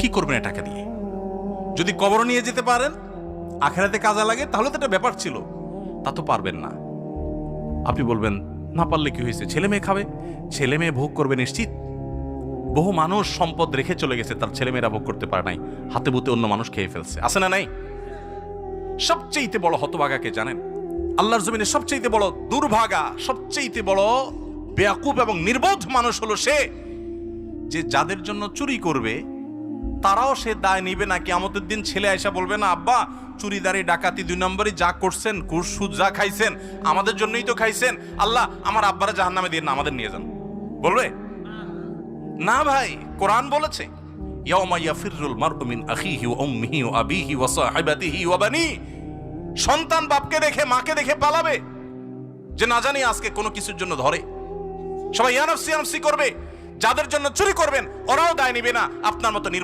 কি করবেন এই টাকা দিয়ে? যদি কবর নিয়ে যেতে পারেন, আখেরাতে কাজে লাগে, তাহলে তো একটা ব্যাপার ছিল। তা তো পারবেন না। আপনি বলবেন না পারলে কি হয়েছে, ছেলে মেয়ে খাবে, ছেলে মেয়ে ভোগ করবে নিশ্চিত। বহু মানুষ সম্পদ রেখে চলে গেছে, তার ছেলেমেয়েরা ভোগ করতে পারে নাই, হাতে বুতে অন্য মানুষ খেয়ে ফেলছে, আছে না নাই? সবচেয়ে বড় হতভাগাকে জানেন? আল্লাহর জমিনে সবচেয়ে বড় দুর্ভাগা, সবচেয়ে বড় বেয়াকুব এবং নির্বোধ মানুষ হলো সে, যে যাদের জন্য চুরি করবে তারাও সে দায় নিবে না। কিয়ামতের দিন ছেলে আয়সা বলবে না, আব্বা চুরিদারি ডাকাতি 2 নম্বরই যা করছেন, ঘুষ সুদ যা খাইছেন আমাদের জন্যই তো খাইছেন, আল্লাহ আমার আব্বারা জাহান্নামে দিয়ে না, আমাদের নিয়ে যান। বলবে না ভাই, কোরআন বলেছে ইয়াউমা ইয়াফিরুল মারউ মিন আখিহি ওয়া উম্মিহি ওয়া আবিহি ওয়া সাহিবাতিহি ওয়া বানি। সন্তান বাপকে দেখে মাকে দেখে পালাবে, যে না জানি আজকে কোনো কিছুর জন্য ধরে। সবাই ইয়া নাফসি করবে। যাদের জন্য চুরি করবেন ওরাও দায় নিবে না, আপনার মতো